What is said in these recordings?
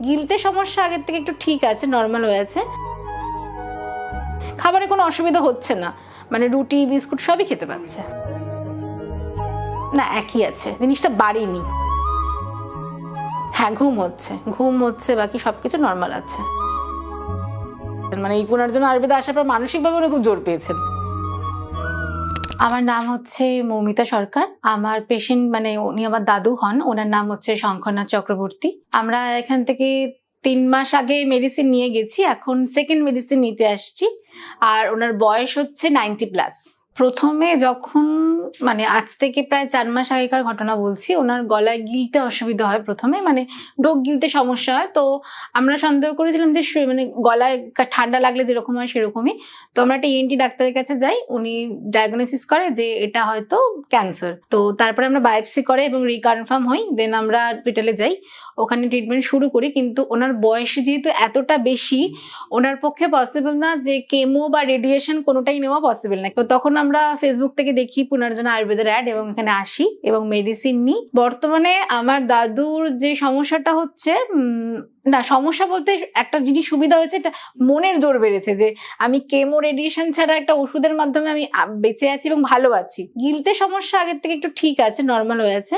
গিলতে সমস্যা আগের থেকে একটু ঠিক আছে, নর্মাল হয়ে আছে। খাবারে কোনো অসুবিধা হচ্ছে না, মানে রুটি বিস্কুট সবই খেতে পাচ্ছে। না, একই আছে, জিনিসটা বাড়েনি। হ্যাঁ, ঘুম হচ্ছে, বাকি সবকিছু নর্মাল আছে। মানে এই পুনর্জন আয়ুর্বেদে আসার পর মানসিকভাবে উনি খুব জোর পেয়েছেন। আমার নাম হচ্ছে মৌমিতা সরকার। আমার পেশেন্ট মানে উনি আমার দাদু হন, ওনার নাম হচ্ছে শঙ্খনাথ চক্রবর্তী। আমরা এখান থেকে 3 মাস আগে মেডিসিন নিয়ে গেছি, এখন সেকেন্ড মেডিসিন নিতে আসছি। আর ওনার বয়স হচ্ছে 90+। প্রথমে যখন মানে আজ থেকে প্রায় 4 মাস আগেকার ঘটনা বলছি, ওনার গলায় গিলতে অসুবিধা হয়, প্রথমে মানে ডোক গিলতে সমস্যা হয়। তো আমরা সন্দেহ করেছিলাম যে মানে গলায় ঠান্ডা লাগলে যেরকম হয় সেরকমই। তো আমরা একটা ENT ডাক্তারের কাছে যাই, উনি ডায়াগনোসিস করে যে এটা হয়তো ক্যান্সার। তো তারপরে আমরা বায়োপসি করে এবং রিকনফার্ম হই, দেন আমরা হসপিটালে যাই, ওখানে ট্রিটমেন্ট শুরু করি। কিন্তু ওনার বয়স যেহেতু এতটা বেশি, ওনার পক্ষে পসিবল না যে কেমো বা রেডিয়েশন কোনোটাই নেওয়া পসিবল না। তো তখন আমরা ফেসবুক থেকে দেখি পুনর্জন আয়ুর্বেদের অ্যাড এবং এখানে আসি এবং মেডিসিন নিই। বর্তমানে আমার দাদুর যে সমস্যাটা হচ্ছে, না সমস্যা বলতে একটা জিনিস সুবিধা হয়েছে, এটা মনের জোর বেড়েছে যে আমি কেমো রেডিয়েশন ছাড়া একটা ওষুধের মাধ্যমে আমি বেঁচে আছি এবং ভালো আছি। গিলতে সমস্যা আগের থেকে একটু ঠিক আছে, নর্মাল হয়ে আছে।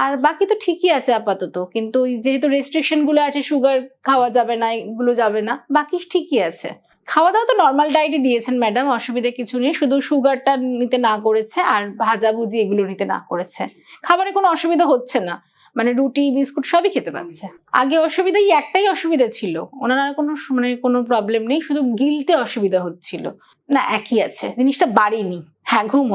আর বাকি তো ঠিকই আছে আপাতত, কিন্তু যেহেতু রেস্ট্রিকশন গুলো আছে, সুগার খাওয়া যাবে না, এগুলো যাবে না, বাকি ঠিকই আছে। খাওয়া দাওয়া তো নর্মাল ডায়েটই দিয়েছেন ম্যাডাম, অসুবিধা কিছু নেই, শুধু সুগারটা নিতে না করেছে আর ভাজাভুজি এগুলো নিতে না করেছে। খাবারে কোনো অসুবিধা হচ্ছে না, মানে রুটি বিস্কুট সবই খেতে পাচ্ছে। আগে অসুবিধা একটাই অসুবিধা ছিল, ওনার আর কোনো প্রবলেম নেই, শুধু গিলতে অসুবিধা হচ্ছিল। না, একই আছে, জিনিসটা বাড়েনি। হ্যাঁ, ঘুম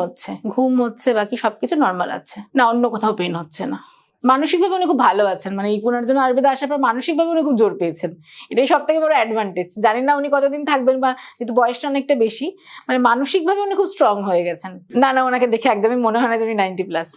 হচ্ছে, বাকি সবকিছু নর্মাল আছে। না, অন্য কোথাও পেন হচ্ছে না। মানসিকভাবে উনি খুব ভালো আছেন, মানে এই পুনর্জন আয়ুর্বেদে আসার পর মানসিকভাবে উনি খুব জোর পেয়েছেন, এটাই সব থেকে বড় অ্যাডভান্টেজ। জানি না উনি কতদিন থাকবেন, বা যেহেতু বয়সটা অনেকটা বেশি, মানে মানসিকভাবে উনি খুব স্ট্রং হয়ে গেছেন। না, ওনাকে দেখে একদমই মনে হয় না যে উনি 90+।